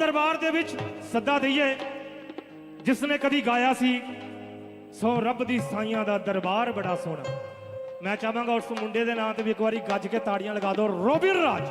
दरबार दे विच सद्दा दईए जिसने कदी गाया सी सो रब दी साइयां दा दरबार बड़ा सोहना। मैं चाहांगा उस मुंडे दे नाम ते भी एक बारी गज के ताड़ियां लगा दो। रोबिन राज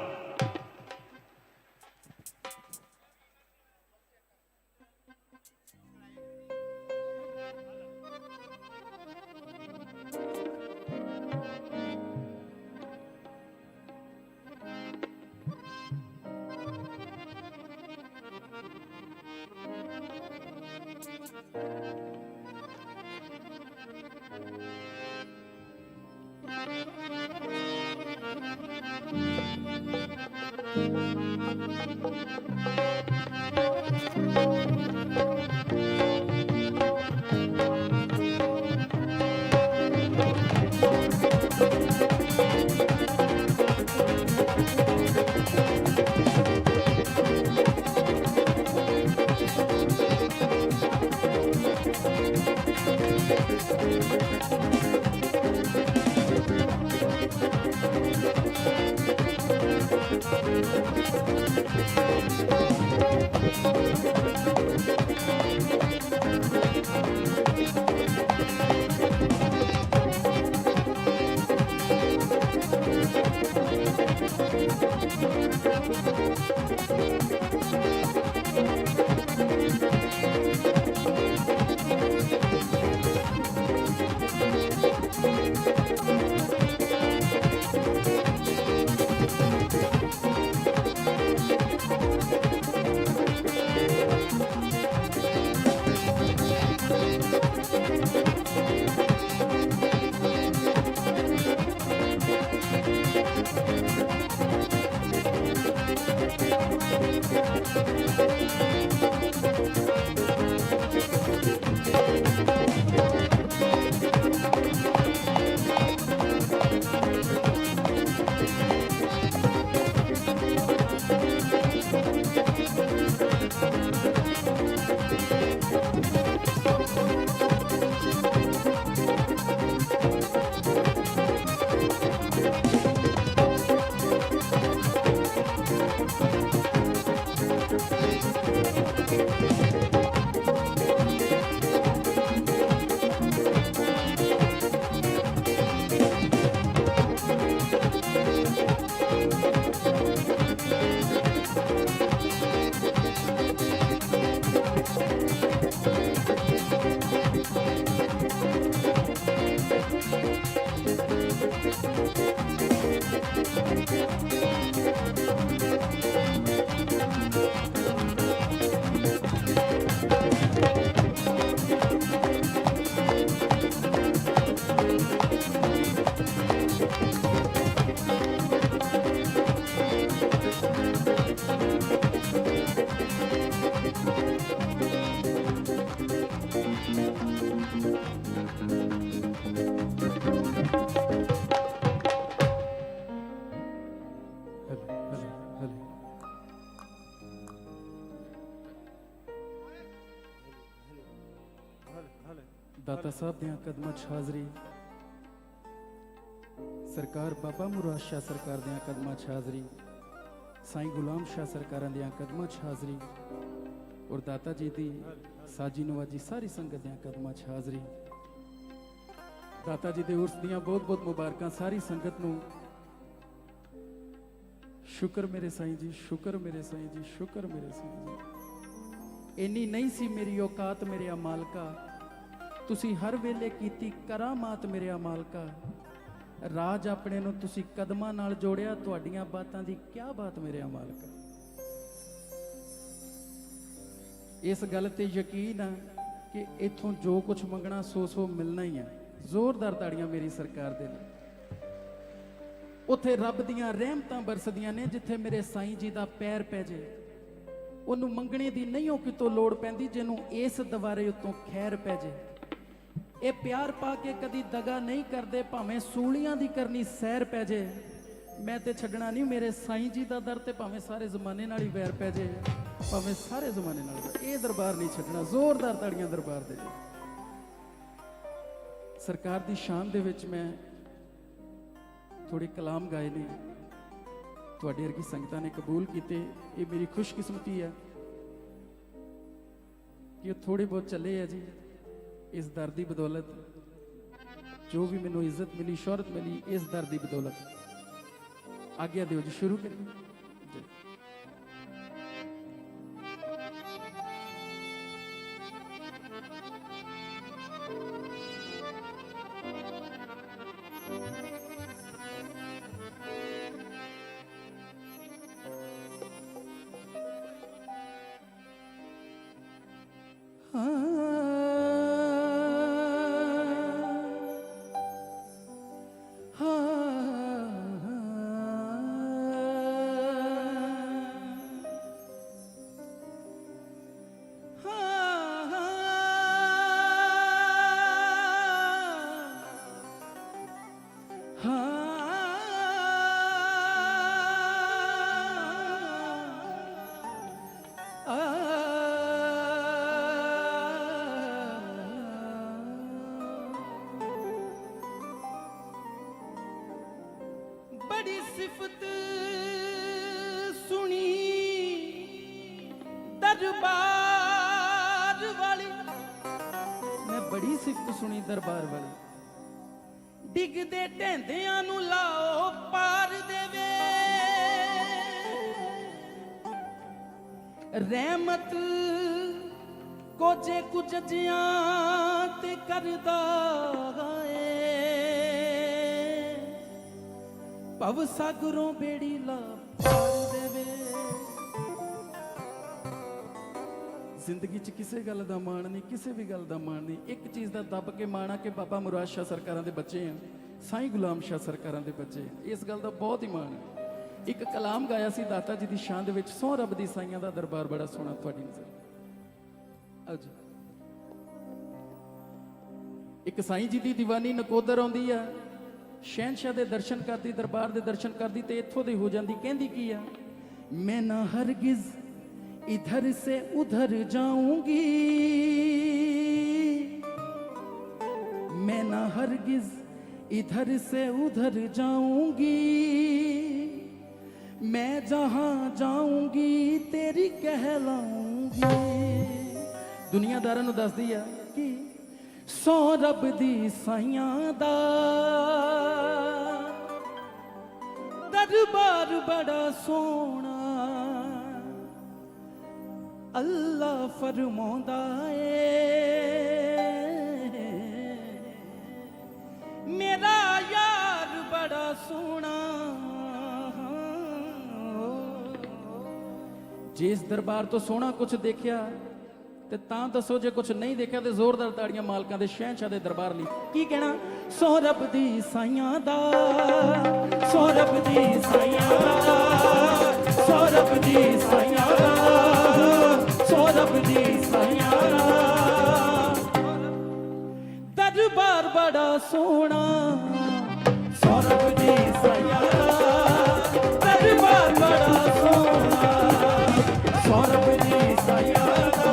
दाता साहब दियां कदमां च हाज़री, सरकार बाबा मुराद शाह सरकार दियां कदमां च हाज़री, साईं गुलाम शाह सरकारां दियां कदमां च हाज़री और दाता जी दी साजी नवाजी सारी संगत दियां कदमां च हाज़री। दाता जी दे उर्स दियां बहुत बहुत मुबारकां सारी संगत नूं। शुक्र मेरे साईं जी, शुक्र मेरे साईं जी, शुक्र मेरे साईं जी। इन्नी नहीं सी मेरी औकात मेरे मालका, तुसी हर वेले कीती करामात मेरे मालका। राज अपने नूं तुसी कदमां नाल जोड़िया, तुहाड़ियां बातां दी क्या बात मेरे मालका। इस गल ते यकीन है कि इथों जो कुछ मंगना सो मिलना ही है। जोरदार ताड़ियां मेरी सरकार दे लिए। उत्थे रब दियां रहमतां बरसदियां ने, जिथे मेरे साईं जी दा पैर पै जे उन्होंने मंगने की नहीं हो कितों लोड़ पैंदी, जिन्हों इस दवारे उत्तों खैर पै जे। ये प्यार पा के कदी दगा नहीं करते, भावें सूलियां दी करनी सैर पै जे। मैं ते छड्डना नहीं मेरे साईं जी दा दर, ते भावें सारे जमाने नाल ही वैर पै जे, भावें सारे जमाने नाल ये दरबार नहीं छड्डना। जोरदार ताड़ियां दरबार दे सरकार दी शान दे विच मैं थोड़े कलाम गाए ने, तुहाडे वर्गी संगतां ने कबूल कीते। ये मेरी खुशकिस्मती है कि वो थोड़े बहुत चले है जी इस दर की बदौलत। जो भी मैनू इज्जत मिली शोहरत मिली इस दर की बदौलत। आज्ञा दिओ जी शुरू करिए जी। बड़ी सिफत सुनी दरबार वाली, मैं बड़ी सिफत सुनी दरबार वाली। डिगदे ढेंदियां नू लाओ पार देवे, रहमत कोजे कुजजियां ते करदा है, भव सागरों बेड़ी ला पार देवे। जिंदगी च किसी गल का मान नहीं, किसी भी गल का मान नहीं। एक चीज़ का दब के माण आ कि बाबा मुराद शाह सरकारां दे बच्चे हैं, साईं गुलाम शाह सरकारां दे बच्चे हैं। इस गल का बहुत ही मान है। एक कलाम गाया सी दाता जी की शान दे विच, सौ रब दी साईयां दा दरबार बड़ा सोहना। तुहाडी नज़र आओ जी। एक साईं जी की दीवानी नकोदर आउंदी आ, शहनशाह दे दर्शन करदी, दरबार दे दर्शन करदी ते इत्थों दी हो जांदी। कहंदी की आ, मैं ना हरगिज़ इधर से उधर जाऊंगी, मैं ना हरगिज़ इधर से उधर जाऊंगी, मैं जहां जाऊंगी तेरी कहलाऊंगी। दुनियादारां नूं दसदी आ कि सौ रब दी साईयां दा दरबार बड़ा सोहना। अल्लाह फरमांदा है मेरा यार बड़ा सोहना। जिस दरबार तो सोहना कुछ देखिया ते तां दसो, जे कुछ नहीं देखा तो जोरदार ताड़ियां मालकां दे शहनशाह दे दरबार लई। की कहना, सौ रब दी साईयां दा, सौ रब दी साईयां दा, सौ रब दी साईयां दा, सौ रब दी साईयां दा दरबार बड़ा सोहना। सौ रब दी साईयां दा दरबार बड़ा सोहना, सौ रब दी साईयां दा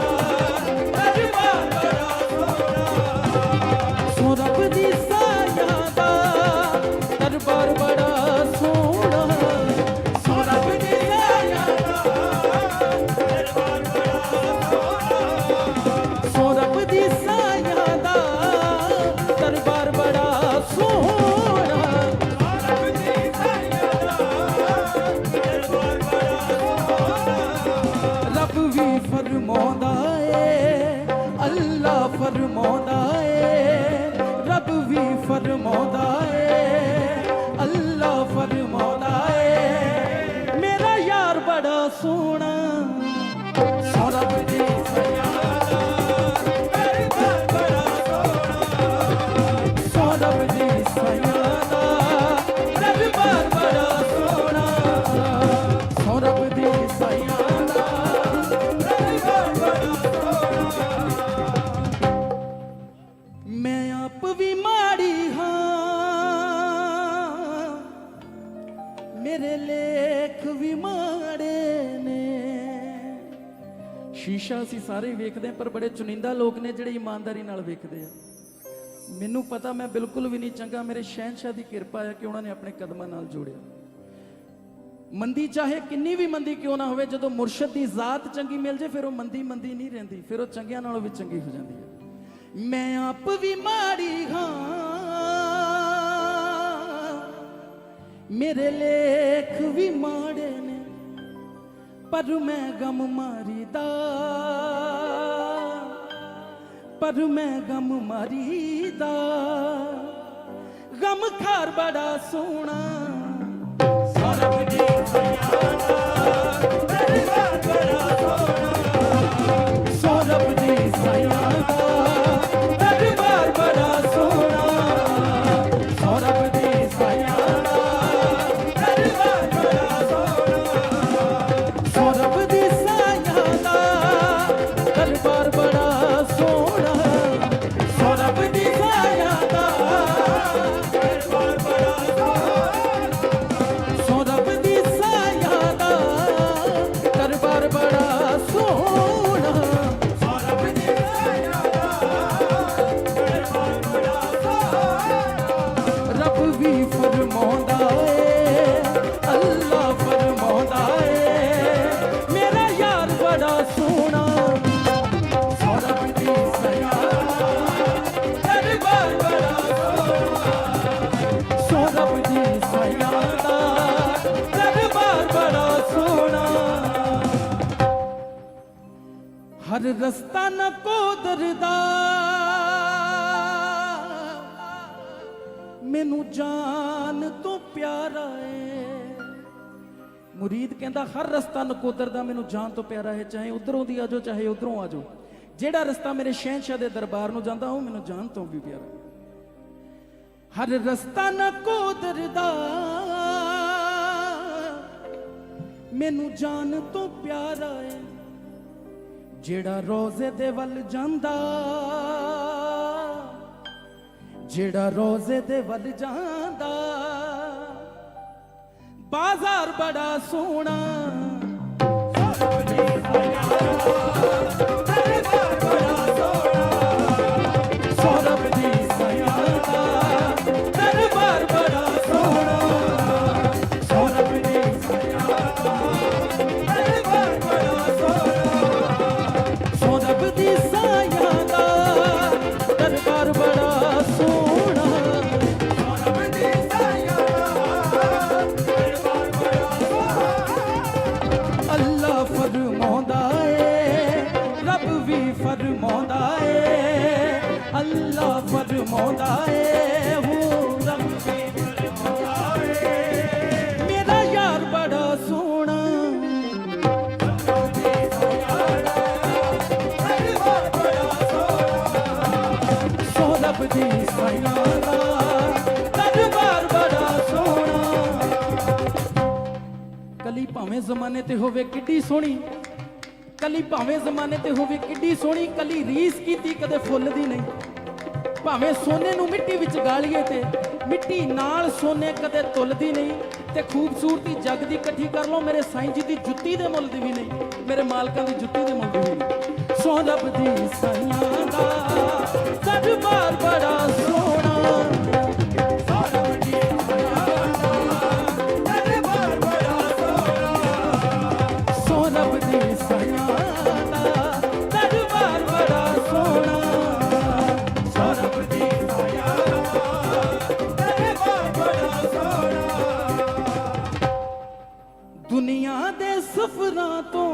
दरबार बड़ा सोहना, सौ रब दी साईयां दा दरबार बड़ा सोहना, सौ रब दी साईयां दा दरबार बड़ा सोहना, सौ रब दी साईयां दा दरबार बड़ा सोहना, रब दी साईयां दा दरबार बड़ा सोहना। रब भी फरमांदा है, अल्लाह फरमांदा है, रब भी फरमांदा है, अल्लाह फरमांदा है मेरा यार बड़ा सोहना। सौ रब दी साईयां दा दरबार बड़ा सोहना, सौ रब दी साईयां दा दरबार बड़ा सोहना, सौ रब दी साईयां दा दरबार बड़ा सोहना। मैं आप भी माड़ी हाँ, मेरे लेख भी माड़े ने। शीशा ਅਸੀਂ ਸਾਰੇ ਵੇਖਦੇ ਹਾਂ, ਪਰ ਬੜੇ ਚੁਣਿੰਦਾ ਲੋਕ ਨੇ ਜਿਹੜੇ ਇਮਾਨਦਾਰੀ ਨਾਲ ਵੇਖਦੇ ਆ। ਮੈਨੂੰ ਪਤਾ ਮੈਂ ਬਿਲਕੁਲ ਵੀ ਨਹੀਂ ਚੰਗਾ, ਮੇਰੇ ਸ਼ਹਿਨशाह ਦੀ ਕਿਰਪਾ ਹੈ ਕਿ ਉਹਨਾਂ ਨੇ ਆਪਣੇ ਕਦਮਾਂ ਨਾਲ ਜੋੜਿਆ। ਮੰਦੀ ਚਾਹੇ ਕਿੰਨੀ ਵੀ ਮੰਦੀ ਕਿਉਂ ਨਾ ਹੋਵੇ, ਜਦੋਂ ਮੁਰਸ਼ਿਦ ਦੀ ਜ਼ਾਤ ਚੰਗੀ ਮਿਲ ਜੇ ਫਿਰ ਉਹ ਮੰਦੀ ਨਹੀਂ ਰਹਿੰਦੀ, ਫਿਰ ਉਹ ਚੰਗਿਆਂ ਨਾਲੋਂ ਵੀ ਚੰਗੀ ਹੋ ਜਾਂਦੀ ਹੈ। ਮੈਂ ਆਪ ਵੀ ਮਾੜੀ ਹਾਂ, ਮੇਰੇ ਲੇਖ ਵੀ ਮਾੜੇ ਨੇ, ਪਰ ਮੈਂ ਗਮ ਮਾਰੀਦਾ, ਪਰ ਮੈਂ ਗਮ ਮਾਰੀਦਾ। ਗਮ ਖਾਰ ਬੜਾ ਸੋਹਣਾ, ਸੌਰਭ ਦੀ ਸਾਇਆ ਦਾ ਦਰਬਾਰ ਬੜਾ ਸੋਹਣਾ, ਸੌਰਭ ਦੀ ਸਾਇਆ ਦਾ ਦਰਬਾਰ ਬੜਾ ਸੋਹਣਾ, ਸੌਰਭ ਦੀ ਸਾਇਆ ਦਾ ਦਰਬਾਰ ਬੜਾ ਸੋਹਣਾ, ਸੌਰਭ ਦੀ ਸਾਇਆ ਦਾ ਦਰਬਾਰ ਬੜਾ ਸੋਹਣਾ, ਸੌਰਭ ਦੀ ਸਾਇਆ ਦਾ ਦਰਬਾਰ ਬੜਾ ਸੋਹਣਾ, ਸੌਰਭ ਦੀ ਸਾਇਆ ਦਾ ਦਰਬਾਰ ਬੜਾ ਸੋਹਣਾ, ਸੌਰਭ ਦੀ ਸਾਇਆ ਦਾ ਦਰਬਾਰ ਬੜਾ ਸੋਹਣਾ। ਰੱਬ ਵੀ ਫਰਮਾਉਂਦਾ ਏ, ਅੱਲਾ ਫਰਮਾਉਂਦਾ ਏ, ਮੇਰਾ ਯਾਰ ਬੜਾ ਸੋਹਣਾ, ਸੌਰਭ ਦੀ ਸਾਇਆ ਦਾ ਦਰਬਾਰ ਬੜਾ ਸੋਹਣਾ, ਸੌਰਭ ਦੀ ਸਾਇਆ ਦਾ ਦਰਬਾਰ ਬੜਾ ਸੋਹਣਾ। ਹਰ ਰਸਤਾ ਨਾ ਕੋਦਰਦਾ, ਮੈਨੂੰ ਜਾਨ ਤੋਂ ਪਿਆਰਾ ਏ। ਮੁਰੀਦ ਕਹਿੰਦਾ ਹਰ ਰਸਤਾ ਨਕੋਦਰ ਦਾ ਮੈਨੂੰ ਜਾਨ ਤੋਂ ਪਿਆਰਾ ਹੈ, ਚਾਹੇ ਉਧਰੋਂ ਦੀ ਆਜੋ ਚਾਹੇ ਉਧਰੋਂ ਆਜੋ, ਜਿਹੜਾ ਰਸਤਾ ਮੇਰੇ ਸ਼ਹਿਨशाह ਦੇ ਦਰਬਾਰ ਨੂੰ ਜਾਂਦਾ ਉਹ ਮੈਨੂੰ ਜਾਨ ਤੋਂ ਵੀ ਪਿਆਰਾ ਹੈ। ਹਰ ਰਸਤਾ ਨਕੋਦਰ ਦਾ ਮੈਨੂੰ ਜਾਨ ਤੋਂ ਪਿਆਰਾ ਹੈ, ਜਿਹੜਾ ਰੋਜ਼ੇ ਦੇ ਵੱਲ ਜਾਂਦਾ, ਜਿਹੜਾ ਰੋਜ਼ੇ ਦੇ ਵੱਲ ਜਾਂਦਾ, ਬਾਜ਼ਾਰ ਬੜਾ ਸੋਹਣਾ, ਸੌਰਭ ਦੀ ਸਾਇਆ ਦਾ ਦਰਬਾਰ ਬੜਾ ਸੋਹਣਾ, ਸੌਰਭ ਦੀ ਸਾਇਆ ਦਾ ਦਰਬਾਰ ਬੜਾ ਸੋਹਣਾ, ਸੌਰਭ ਦੀ ਸਾਇਆ ਦਾ ਦਰਬਾਰ ਬੜਾ ਸੋਹਣਾ, ਸੌਰਭ ਦੀ ਸਾਇਆ ਦਾ ਦਰਬਾਰ ਬੜਾ ਸੋਹਣਾ, ਸੌਰਭ ਦੀ ਸਾਇਆ ਦਾ ਦਰਬਾਰ ਬੜਾ ਸੋਹਣਾ। ਅੱਲਾ ਫਰਮਾਉਂਦਾ ਏ, ਰੱਬ ਵੀ ਫਰਮਾਉਂਦਾ ਏ, ਅੱਲਾ ਫਰਮਾਉਂਦਾ ਏ, ਹੋ ਰੱਬ ਵੀ ਫਰਮਾਉਂਦਾ ਏ, ਮੇਰਾ ਯਾਰ ਬੜਾ ਸੋਹਣਾ, ਸੌਰਭ ਦੀ ਸਾਇਆ ਦਾ ਦਰਬਾਰ ਬੜਾ ਸੋਹਣਾ, ਸੌਰਭ ਦੀ ਸਾਇਆ ਦਾ ਦਰਬਾਰ ਬੜਾ ਸੋਹਣਾ। ਕਲੀ ਭਾਵੇਂ ਜ਼ਮਾਨੇ ਤੇ ਹੋਵੇ ਕਿੱਡੀ ਸੋਹਣੀ, ਕਲੀ ਭਾਵੇਂ ਜ਼ਮਾਨੇ ਤੇ ਹੋਵੇ ਕਿੱਡੀ ਸੋਹਣੀ, ਕਲੀ ਰੀਸ ਕੀਤੀ ਕਦੇ ਫੁੱਲ ਦੀ ਨਹੀਂ। ਭਾਵੇਂ ਸੋਨੇ ਨੂੰ ਮਿੱਟੀ ਵਿੱਚ ਗਾਲੀਏ ਤੇ ਮਿੱਟੀ ਨਾਲ ਸੋਨੇ ਕਦੇ ਤੁਲਦੀ ਨਹੀਂ, ਤੇ ਖੂਬਸੂਰਤੀ ਜਗ ਦੀ ਇਕੱਠੀ ਕਰ ਲਓ, ਮੇਰੇ ਸਾਈਂ ਜੀ ਦੀ ਜੁੱਤੀ ਦੇ ਮੁੱਲ ਦੀ ਵੀ ਨਹੀਂ, ਮੇਰੇ ਮਾਲਕਾਂ ਦੀ ਜੁੱਤੀ ਦੇ ਮੁੱਲ ਦੀ ਵੀ ਨਹੀਂ। ਸੌਰਭ ਦੀ ਸਾਇਆ ਦਾ ਦਰਬਾਰ ਬੜਾ ਸੋਹਣਾ, ਸੌਰਭ ਦੀ ਸਾਇਆ ਦਾ ਦਰਬਾਰ ਬੜਾ ਸੋਹਣਾ, ਸੌਰਭ ਦੀ ਸਾਇਆ ਦਾ ਦਰਬਾਰ ਬੜਾ ਸੋਹਣਾ, ਸੌਰਭ ਦੀ ਸਾਇਆ ਦਾ ਦਰਬਾਰ ਬੜਾ ਸੋਹਣਾ। ਦੁਨੀਆ ਦੇ ਸਫਰਾਂ ਤੋਂ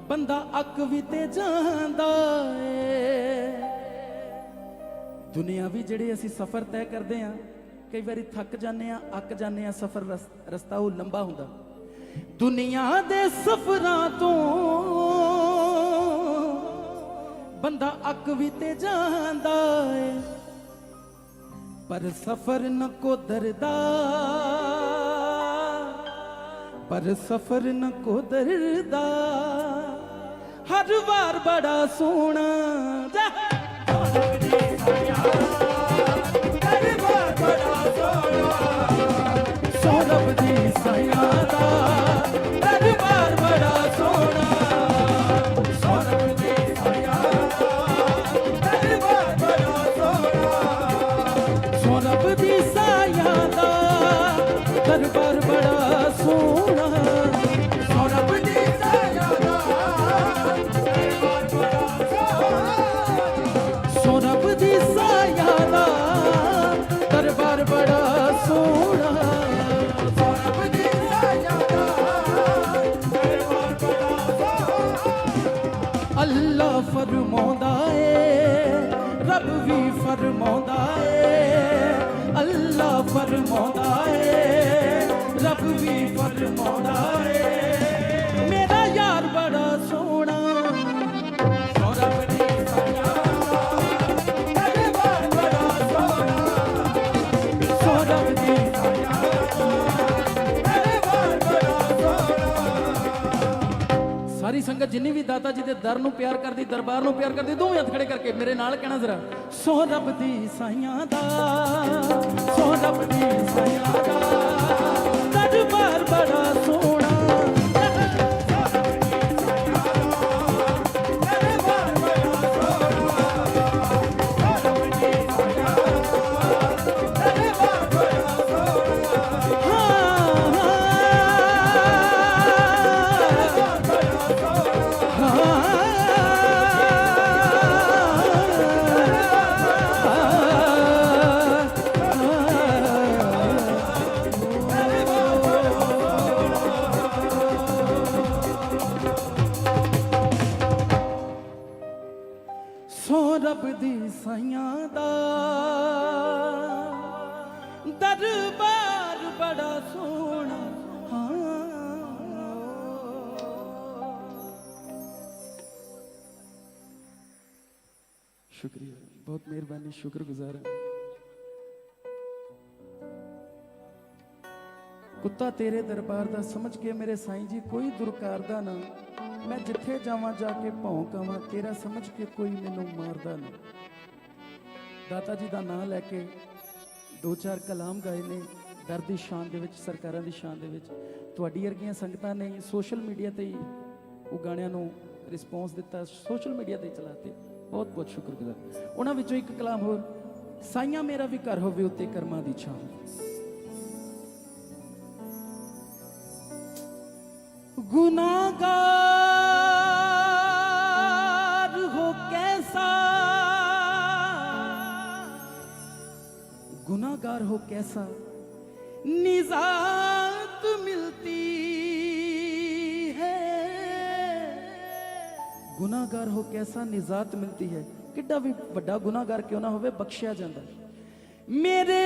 ਬੰਦਾ ਅੱਕ ਵੀ ਤੇ ਜਾਂਦਾ ਏ। ਦੁਨੀਆ ਵੀ ਜਿਹੜੇ ਅਸੀਂ ਸਫ਼ਰ ਤੈਅ ਕਰਦੇ ਆਂ, ਕਈ ਵਾਰੀ ਥੱਕ ਜਾਂਦੇ ਆਂ, ਅੱਕ ਜਾਂਦੇ ਆਂ, ਸਫ਼ਰ ਰਸਤਾ ਉਹ ਲੰਬਾ ਹੁੰਦਾ। ਦੁਨੀਆ ਦੇ ਸਫ਼ਰਾਂ ਤੋਂ ਬੰਦਾ ਅੱਕ ਵੀ ਤੇ ਜਾਂਦਾ ਏ, ਪਰ ਸਫ਼ਰ ਨ ਕੋਦਰਦਾ, ਪਰ ਸਫ਼ਰ ਨ ਕੋਦਰਦਾ, ਹਰ ਵਾਰ ਬੜਾ ਸੋਹਣਾ। ਸੌਰਭ ਦੀ ਸਾਇਆ ਦਾ ਦਰਬਾਰ ਬੜਾ ਸੋਹਣਾ, ਸੌਰਭ ਦੀ ਸਾਇਆ ਦਾ ਦਰਬਾਰ ਬੜਾ ਸੋਹਣਾ, ਸੌਰਭ ਦੀ ਸਾਇਆ ਦਾ ਦਰਬਾਰ ਬੜਾ ਸੋਹਣਾ, ਸੌਰਭ ਦੀ ਸਾਇਆ ਦਾ ਸਾਰੀ ਸੰਗਤ ਜਿੰਨੀ ਵੀ ਦਾਤਾ ਜੀ ਦੇ ਦਰ ਨੂੰ ਪਿਆਰ ਕਰਦੀ, ਦਰਬਾਰ ਨੂੰ ਪਿਆਰ ਕਰਦੀ, ਦੋਵੇਂ ਹੱਥ ਖੜੇ ਕਰਕੇ ਮੇਰੇ ਨਾਲ ਕਹਿਣਾ ਜ਼ਰਾ, ਸੋ ਰੱਬ ਦੀ ਸਾਈਆਂ ਦਾ, ਸੋ ਰੱਬ ਦੀ ਸਾਈਆਂ ਦਾ ਦਰਬਾਰ ਬੜਾ ਸੋਹਣਾ। ਸੋ ਰੱਬ ਦੀ ਸਾਈਆਂ ਦਾ ਦਰਬਾਰ ਬੜਾ ਸੋਹਣਾ। शुक्रिया, बहुत मेहरबानी, शुक्रगुजार है। कुत्ता तेरे दरबार दा समझ के मेरे साईं जी कोई दुरकारदा ना, मैं जिथे जावां जाके भौंकावां तेरा समझ के कोई मैनू मारदा ना। दाता जी दा नाम लैके दो चार कलाम गाए ने दर दी शान दे विच, सरकारां दी शान दे विच। तुहाडी वर्गियां संगतां ने सोशल मीडिया ते वो गाणियां नू रिस्पॉन्स दिता, सोशल मीडिया ते चलाते, बहुत बहुत शुक्रगुजार। उन्हां विचों एक कलाम होर, साइयां मेरा भी घर होवे उत्ते कर्मां दी छां। गुनाहगार हो कैसा, गुनाहगार हो कैसा निजात मिलती है, गुनाहगार हो कैसा निजात मिलती है। किड्डा भी बड़ा गुनाहगार क्यों ना होवे बख्शिया जाता। मेरे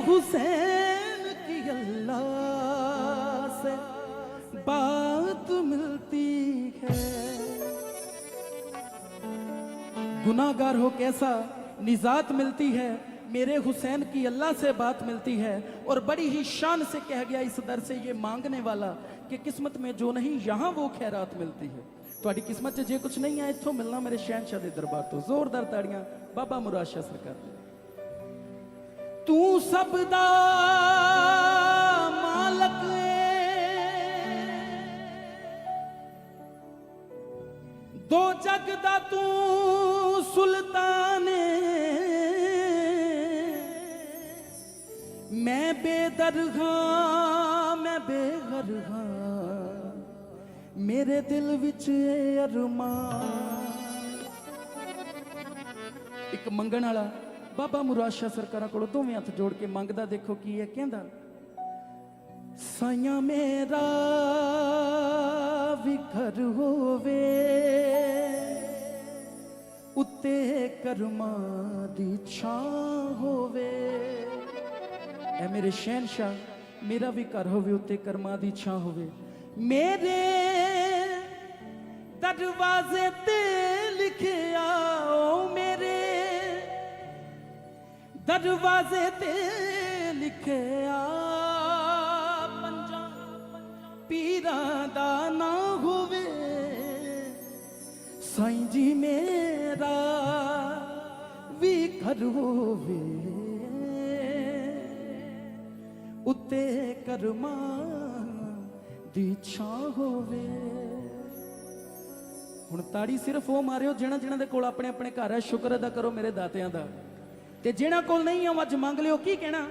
हुसैन की अल्लाह से बात मिलती है। गुनाहगार हो कैसा निजात मिलती है, मेरे हुसैन की अल्लाह से बात मिलती है। और बड़ी ही शान से कह गया इस दर से ये मांगने वाला कि किस्मत में जो नहीं यहाँ वो खैरात मिलती है। ਤੁਹਾਡੀ किस्मत च जे कुछ नहीं है इत्थों मिलना मेरे शहनशाह के दरबार तो। जोरदार ताड़ियां बाबा मुराद शाह सरकार। तू सब दा मालक दो जग दा तू सुल्तान, मैं बेदरगा मैं बेघर हाँ, मेरे दिल विच अरमान। एक मंगण वाला बाबा मुराद शाह सरकारां कोलों दोवें हत्थ जोड़ के मंगदा, देखो की है कहंदा, साइयां मेरा भी घर होवे उत्ते कर्मां दी छां होवे। ऐ मेरे शहनशाह मेरा भी घर होवे उत्ते कर्मां दी छां होवे। मेरे दरवाजे ते लिखे आओ, मेरे दरवाजे ते लिखे आ, पंजा पीरां दा ना होवे साईं जी मेरा भी घर होवे उत्ते कर्मां दी छां होवे। हुण ताड़ी सिर्फ वो मारियो जिन्हां जिन्हां दे कोल अपने अपने घर है, शुक्र अदा करो मेरे दातियां दा। ते जिन्हां कोल नहीं है अज मंग लियो, की कहना,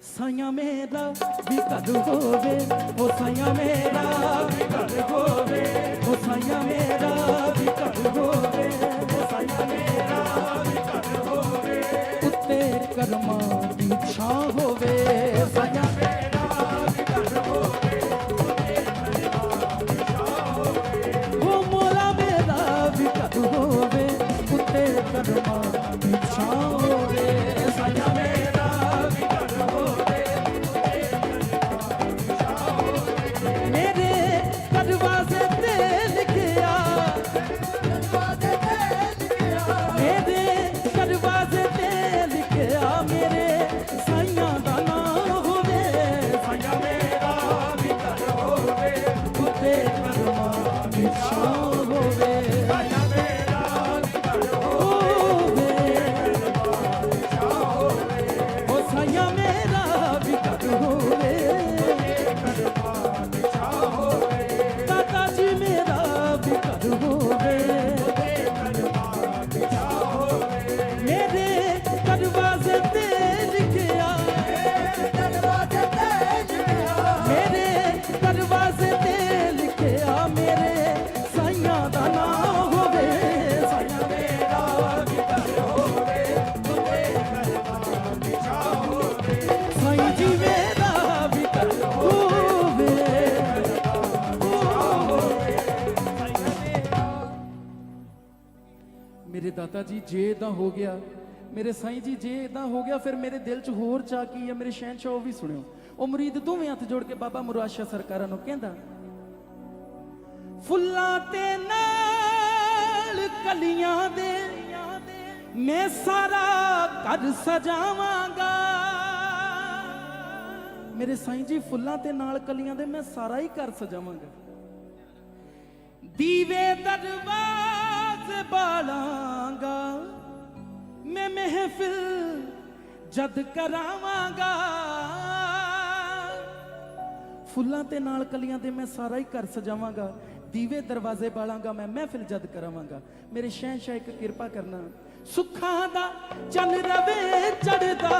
साइयां मेरा भी घर होवे, ओ साइयां मेरा भी घर होवे, ओ साइयां मेरा भी घर होवे, ओ साइयां मेरा भी घर होवे उत्ते कर्मां दी छां होवे। साइयां मेरा भी घर होवे उत्ते कर्मां दी छां होवे, ओ मौला मेरा भी घर होवे उत्ते कर्मां दी छां होवे। साइयां मेरा भी घर होवे उत्ते कर्मां दी छां होवे, मेरे दाता जी जे इदां हो गया, मेरे साईं जी जे इदां हो गया, फिर मेरे दिल च होर चाह की है, मेरे शहनशाह वो भी सुनियो। ਉਹ ਮੁਰੀਦ ਦੋਵੇਂ ਹੱਥ ਜੋੜ ਕੇ ਬਾਬਾ ਮੁਰਾਦ ਸ਼ਾਹ ਸਰਕਾਰਾਂ ਨੂੰ ਕਹਿੰਦਾ, ਫੁੱਲਾਂ ਤੇ ਨਾਲ ਕਲੀਆਂ ਦੇ ਮੈਂ ਸਾਰਾ ਘਰ ਸਜਾਵਾਂਗਾ। ਮੇਰੇ ਸਾਈਂ ਜੀ ਫੁੱਲਾਂ ਤੇ ਨਾਲ ਕਲੀਆਂ ਦੇ ਮੈਂ ਸਾਰਾ ਹੀ ਘਰ ਸਜਾਵਾਂਗਾ। ਦੀਵੇ ਦਰਵਾਜ਼ੇ ਬਾਲਾਂਗਾ, ਮੈਂ ਮਹਿਫਿਲ ਜਦ ਕਰਾਵਾਂਗਾ। फुल्लां ते नाल कलियां दे मैं सारा ही घर सजावांगा, दीवे दरवाजे बालांगा, मैं महफिल जद करावांगा। मेरे शहनशाह एक किरपा करना, सुखां दा चन रवे चढ़दा,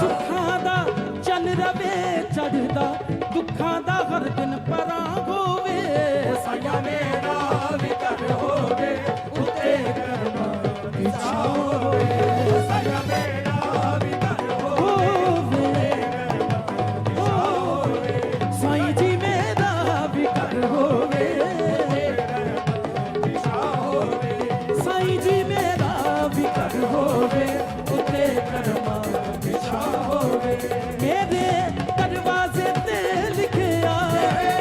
सुखां दा चन रवे चढ़दा, दुखां दा हर दिन परां होवे। साया मेरा भी घर होवे, उत्ते करमां दी छां होवे। साया मेरा भी घर होवे, साईं जी मेरा भी घर होवे। साईं जी मेरा भी घर होवे, उत्ते करमां दी छां होवे। मेरे दरवाजे ते लिखिया, मेरे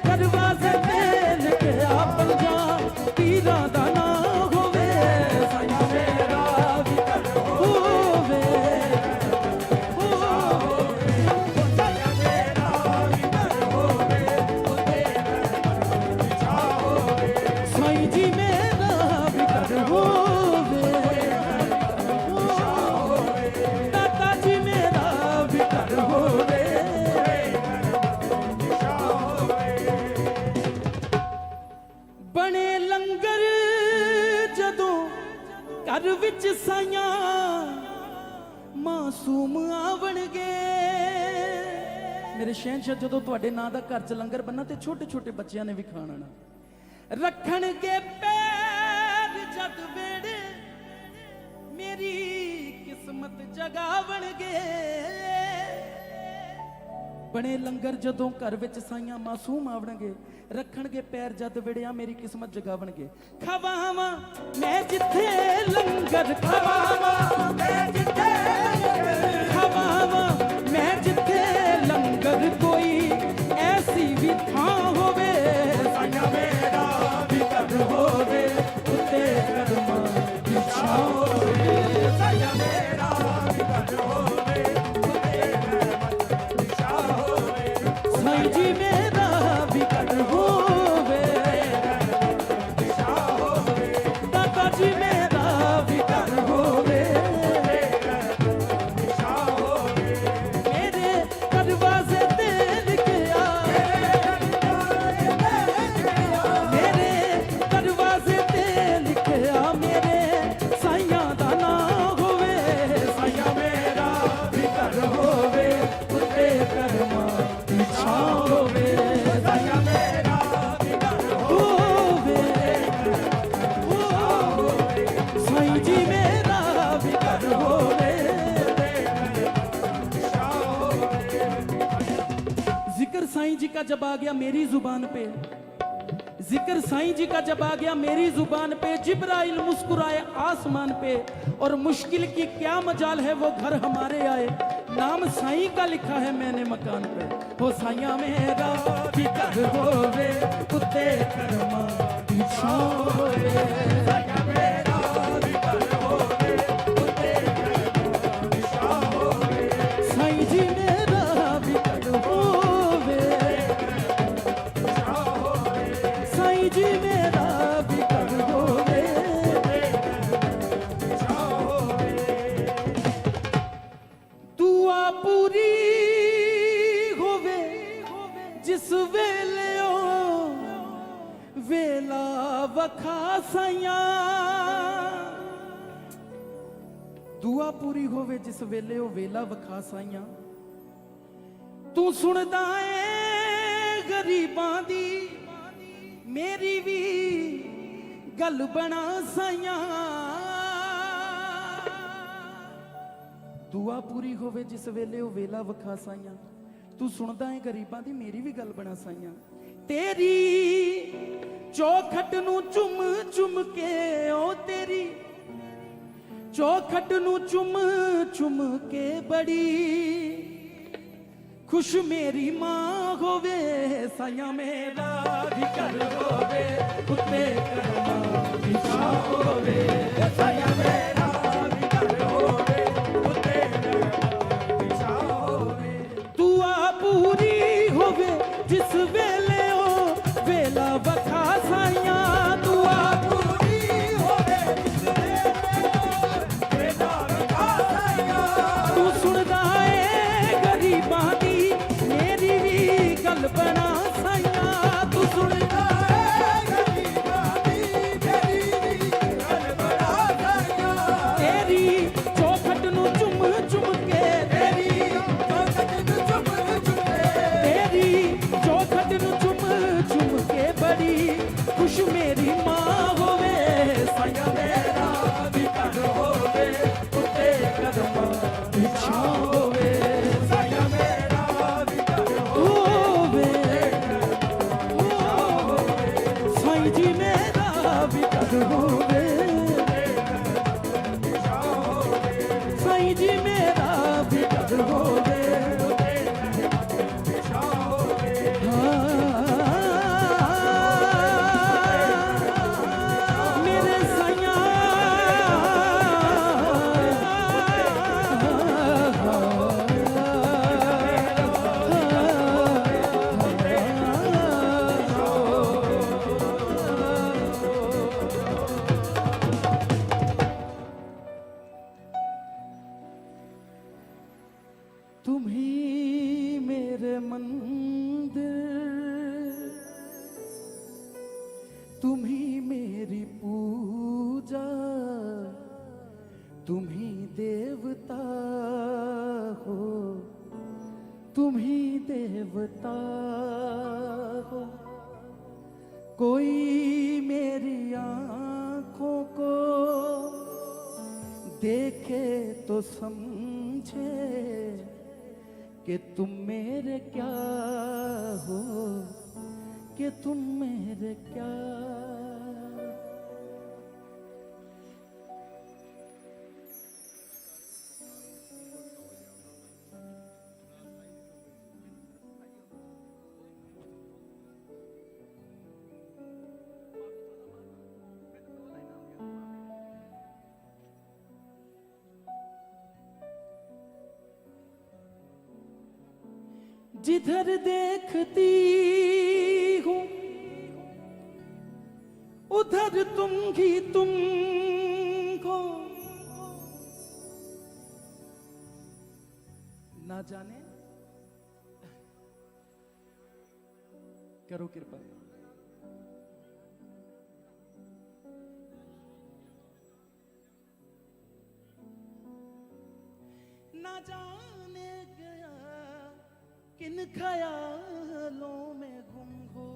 दरवाजे ते लिखिया, पंजा पीरां दा नाम होवे। साईं मेरा भी घर होवे, साईं जी मेरा भी घर होवे, दाता जी मेरा भी घर होवे। बने लंगर जदों घर विच साइयां मासूम आवणगे। मेरे शहनशाह जदों तुहाडे नां दा घर च लंगर बनना ते छोटे छोटे बच्चियां ने भी खाना ना रखणगे पैर जद वेड़े, मेरी किस्मत जगावणगे। बने लंगर जदों घर विच साइयां मासूम आवणगे, रखणगे पैर जद वेड़िया, मेरी किस्मत जगावणगे। खवावां मैं जिथे लंगर, खवावां मैं जिथे, खवावां मैं जिथे लंगर, कोई ऐसी भी थां होवे। साया मेरा भी घर होवे, उत्ते करमां दी छां होवे। साया मेरा भी घर होवे, उत्ते करमां दी छां होवे। साईं जी मेरा भी घर होवे, दाता जी मेरा भी घर होवे। मेरे दरवाजे ते लिखिया, मेरे दरवाजे ते लिखिया, मेरे साइयां दा नाम होवे। साया मेरा भी घर होवे, उत्ते करमां दी छां होवे। साया मेरा भी घर होवे, साईं जी मेरा भी घर होवे। जिक्र साईं जी का जब आ गया मेरी जुबान पे, जिक्र साईं जी का जब आ गया मेरी जुबान पे, जिब्राइल मुस्कुराए आसमान पे, और मुश्किल की क्या मजाल है वो घर हमारे आए। नाम साईं का लिखा है मैंने मकान पे। हो साइया मेरा भी घर होवे, उत्ते करमां दी छां होवे। साइया मेरा भी घर होवे, उत्ते करमां दी छां होवे। साईं जी मेरा भी घर होवे, साईं जी मेरा भी घर होवे। दुआ पूरी होवे जिस वेले वेला वखा साइयां। दुआ पूरी होवे जिस वेले वेला वखा साइयां। तू सुनदा ऐ गरीबां दी, मेरी भी गल बना साइयां। दुआ पूरी होवे जिस वेले वेला वखा साइयां। तू सुनदा है गरीबां दी, मेरी भी गल बना साइयां। तेरी चौखट नू चुम चुम के, ओ तेरी चौखट नू चुम चुम के बड़ी खुश मेरी मां होवे, साया मेरा भी कर होवे, उत्ते करना विछा होवे, साया मेरा भी कर होवे, उत्ते करना विछा होवे। दुआ पूरी होवे जिस वेले ओ वेला बखा साइया, दुआ पूरी होवे जिस वेले ओ वेला बखा साइया। तू सुनदा ए गरीबां दी मेरी भी गल बना साइया, तू सुनदा ए गरीबां दी मेरी भी गल बना साइया। तेरी चौखट नू चुम चुम के, तेरी चौखट नू चुम चुम के, तेरी चौखट नू चुम चुम के बड़ी खुश मेरी मां होवे, साया मेरा भी कर होवे, उत्ते कदमां विछा होवे, साया मेरा भी कर होवे, साईं जी मेरा भी कर होवे, साईं जी मेरा भी कर होवे। मेरे साईं तुम ही मेरे मंदिर, तुम ही मेरी पूजा, तुम ही देवता हो, तुम ही देवता हो। कोई मेरी आंखों को देखे तो समझे कि तुम मेरे क्या हो, कि तुम मेरे क्या। जिधर देखती हूँ उधर तुम ही तुम हो, ना जाने करो कृपा। ना जाने गया किन ख्यालों में गुम हो,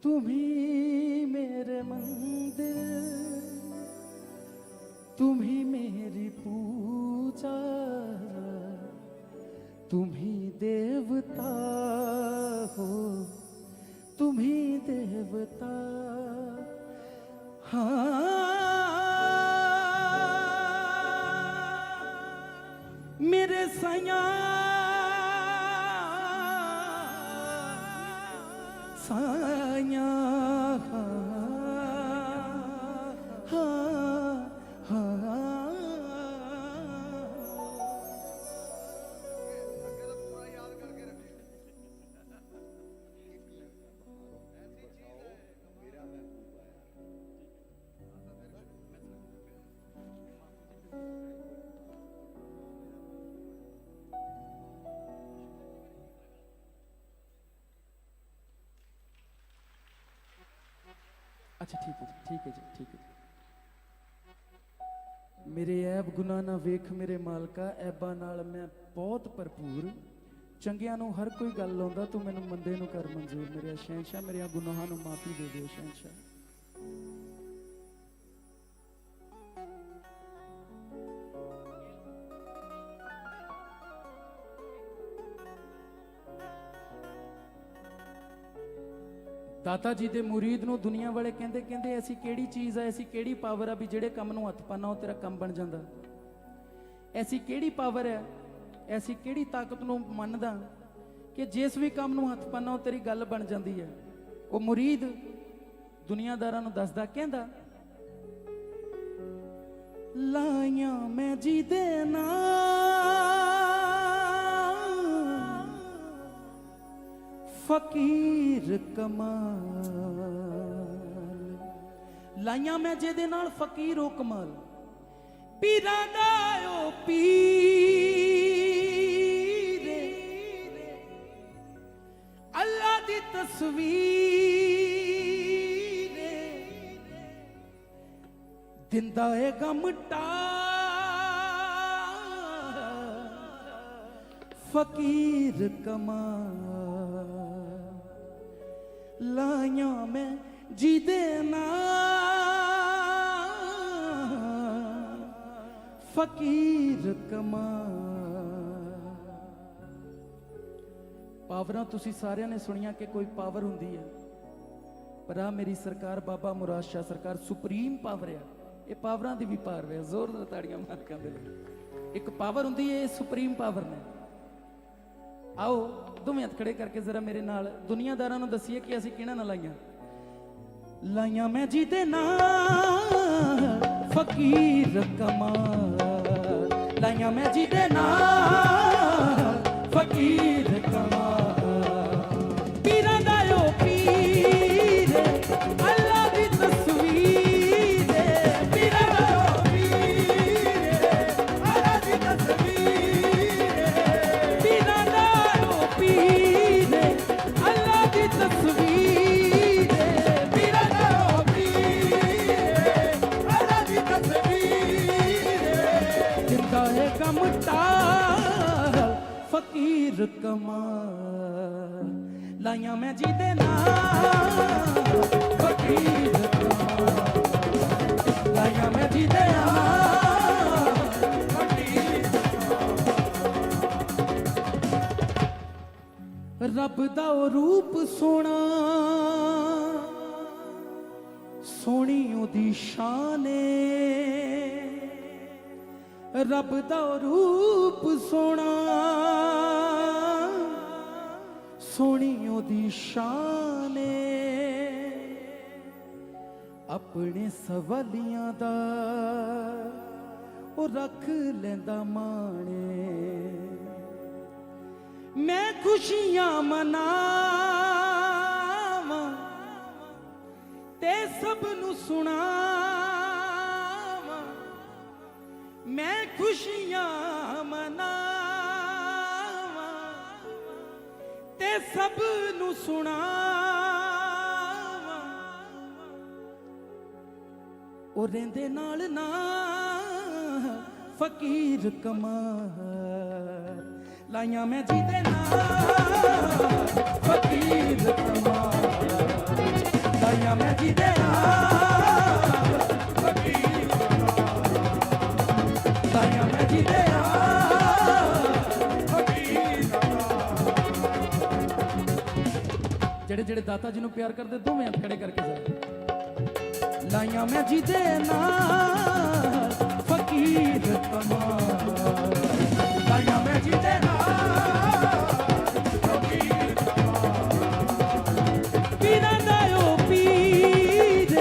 तुम ही मेरे मंदिर, तुम ही मेरी पूजा, तुम ही देवता हो, तुम ही देवता। मेरे साया साया अच्छा ठीक है जी, ठीक है जी, ठीक है जी। मेरे ऐब गुनाह ना वेख मेरे मालका, ऐबां नाल मैं बहुत भरपूर, चंगियां नूं हर कोई गल लाउंदा, तू मैनूं मंदे नूं कर मंजूर। मेरे शहनशाह मेरे गुनाहां नूं माफी दे दिओ शहनशाह। ਦਾਤਾ ਜੀ ਦੇ ਮੁਰੀਦ ਨੂੰ ਦੁਨੀਆ ਵਾਲੇ ਕਹਿੰਦੇ ਕਹਿੰਦੇ ਐਸੀ ਕਿਹੜੀ ਚੀਜ਼ ਆ, ਐਸੀ ਕਿਹੜੀ ਪਾਵਰ ਆ ਵੀ ਜਿਹੜੇ ਕੰਮ ਨੂੰ ਹੱਥ ਪਾਣਾ ਉਹ ਤੇਰਾ ਕੰਮ ਬਣ ਜਾਂਦਾ। ਐਸੀ ਕਿਹੜੀ ਪਾਵਰ ਹੈ, ਐਸੀ ਕਿਹੜੀ ਤਾਕਤ ਨੂੰ ਮੰਨਦਾ ਕਿ ਜਿਸ ਵੀ ਕੰਮ ਨੂੰ ਹੱਥ ਪਾਣਾ ਉਹ ਤੇਰੀ ਗੱਲ ਬਣ ਜਾਂਦੀ ਹੈ। ਉਹ ਮੁਰੀਦ ਦੁਨੀਆਦਾਰਾਂ ਨੂੰ ਦੱਸਦਾ, ਕਹਿੰਦਾ ਲਾਈਆਂ ਮੈਂ ਜਿਹਦੇ ਨਾਲ ਫਕੀਰ ਕਮਾਲ, ਲਾਈਆਂ ਮੈਂ ਜਿਹਦੇ ਨਾਲ ਫਕੀਰ ਉਹ ਕਮਾਲ, ਪੀਰਾਂ ਦਾ ਉਹ ਪੀਰ ਅੱਲਾ ਦੀ ਤਸਵੀਰ ਦਿੰਦਾ ਏ ਗਮ फकीर कमा लाया मैं जीदे ना फकीर कमा। पावरां तुसी सारियां ने सुनिया कि कोई पावर हुंदी है, पर आ मेरी सरकार बाबा मुराद शाह सरकार सुप्रीम पावर है। ये पावरां दी भी पावर है, जोरदार ताड़ियां मार के दे। एक पावर हुंदी है, सुप्रीम पावर ने। आओ दोवें हथ खड़े करके जरा मेरे नाल दुनियादारां नूं दसीए कि असीं किहਨਾਂ नाल लाइयां। लाइयां मैं जीदे नाल फकीर कमाल, लाइयां मैं जीदे नाल फकीर कमाल, पीरां दा ओ पीर अल्लाह दी तस्वीर, पीरां दा ओ पीर अल्लाह दी तस्वीर, पीरां दा ओ पीर अल्लाह दी तस्वीर, पीरां दा ओ पीर अल्लाह दी तस्वीर जिंदा है कम टाल फकीर कमाल, लाइयां मैं जीदे नाल फकीर कमाल, लाइयां मैं जीदे नाल फकीर कमाल। रब दा ओ रूप सोना सोनी ओदी शान है, रब दा ओ रूप सोना सोनी ओदी शान है, अपने सवालियां दा ओ रख लेंदा माने, मैं खुशियां मनावां ते सब नू सुनावां, मैं खुशियां मनावां ते सब नू सुनावां, ओ रेंदे नाल ना फकीर कमाल, लाइयां मैं जीदे नाल फकीर कमाल, लाइयां मैं जीदे नाल फकीर कमाल, लाइयां मैं जीदे नाल फकीर कमाल। जेड़े जेड़े दाता जी नूं प्यार करदे दोवें हत्थ खड़े करके जरा, लाइयां मैं जीदे नाल फकीर कमाल, लाइयां मैं जीदे नाल फकीर कमाल, पीरां दा ओ पीर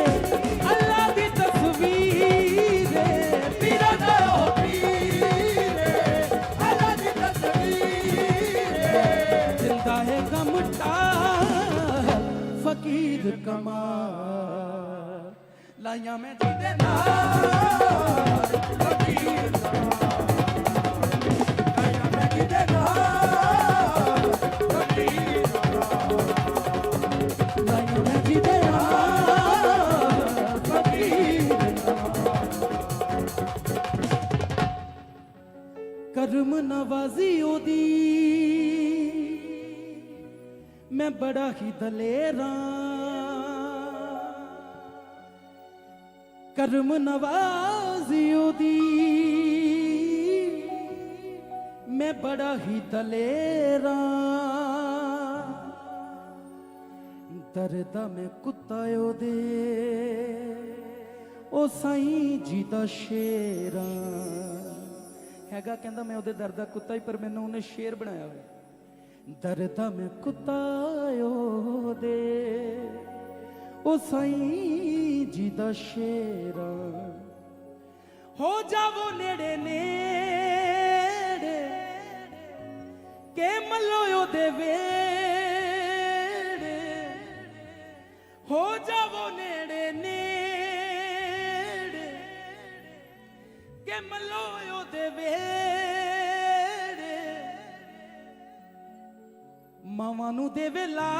अल्लाह दी तस्वीर, पीरां दा ओ पीर अल्लाह दी तस्वीर जिंदा है गम टाल फकीर कमाल, लाइयां मैं जीदे नाल फकीर कमाल, लाइयां मैं जीदे नाल फकीर कमाल, लाइयां मैं जीदे नाल फकीर कमाल। करम नवाजी ओदी मैं बड़ा ही दलेरा, करम नवाजी ओदी मैं बड़ा ही दलेरा, ਦਰਦਾ ਮੈਂ ਕੁੱਤਾ ਉਹਦੇ ਉਹ ਸਾਈਂ ਜੀ ਦਾ ਸ਼ੇਰਾ ਹੈਗਾ ਕਹਿੰਦਾ ਮੈਂ ਉਹਦੇ ਦਰ ਦਾ ਕੁੱਤਾ ਹੀ ਪਰ ਮੈਨੂੰ ਉਹਨੇ ਸ਼ੇਰ ਬਣਾਇਆ ਹੋਇਆ ਦਰਦਾ ਮੈਂ ਕੁੱਤਾ ਉਹਦੇ ਉਹ ਸਾਈਂ ਜੀ ਦਾ ਸ਼ੇਰਾ ਹੋ ਜਾਵੋ ਨੇੜੇ ਨੇੜੇ ਕੇ ਮੱਲੋ ਉਹਦੇ ਵੇੜੇ ਹੋ ਜਾਵੋ ਨੇੜੇ ਨੇੜੇ ਕੇ ਮੱਲੋ ਉਹਦੇ ਵੇੜੇ ਮਾਵਾਂ ਨੂੰ ਦੇਵੇ ਲਾ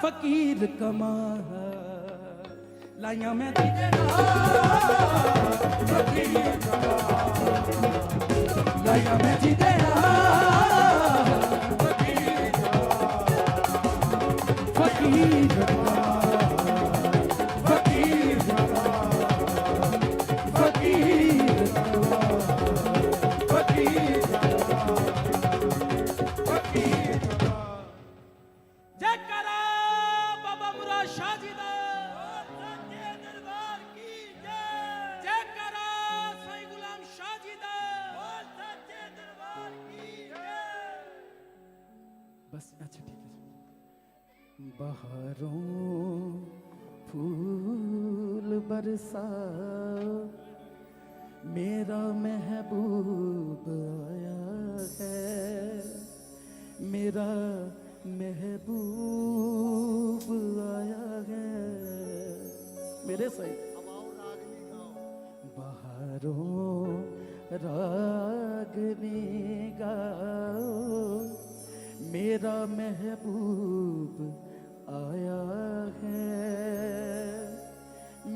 ਫਕੀਰ ਕਮਾ ਲਾਈਆਂ ਮੈਂ ਜਿਹਦੇ ਨਾਲ ਫਕੀਰ ਕਮਾ ਲਾਈਆਂ ਮੈਂ ਜਿਹਦੇ ਨਾਲ ਫਕੀਰ ਕਮਾ ਫਕੀਰ ਕਮਾ ਫਕੀਰ ਕਮਾ ਫਕੀਰ ਕਮਾ ਫਕੀਰ ਕਮਾ ਜੈ ਕਰਾ ਬਾਬਾ ਮੁਰਾਦ ਸ਼ਾਹ ਜੀ ਦਾ ਸੱਚੇ ਦਰਬਾਰ ਕੀ ਜੈ ਜੈ ਕਰਾ ਸਾਈਂ ਗੁਲਾਮ ਸ਼ਾਹ ਜੀ ਦਾ ਸੱਚੇ ਦਰਬਾਰ ਕੀ ਜੈ बस अच्छा ठीक है बहारों फूल बरसाओ मेरा महबूब आया है मेरा महबूब आया है मेरे सही बहारों रागनी गाओ मेरा महबूब आया है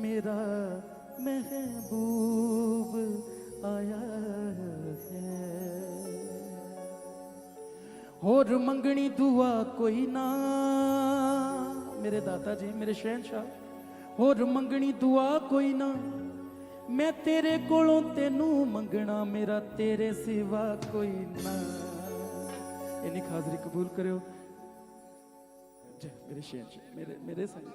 मेरा महबूब आया है और मंगनी दुआ कोई ना मेरे दाता जी मेरे शहनशाह और मंगनी दुआ कोई ना मैं तेरे कोलों तेनू मंगना मेरा तेरे सिवा कोई ना इन्हीं हाजरी कबूल करो जय मेरे शहनशाह मेरे संग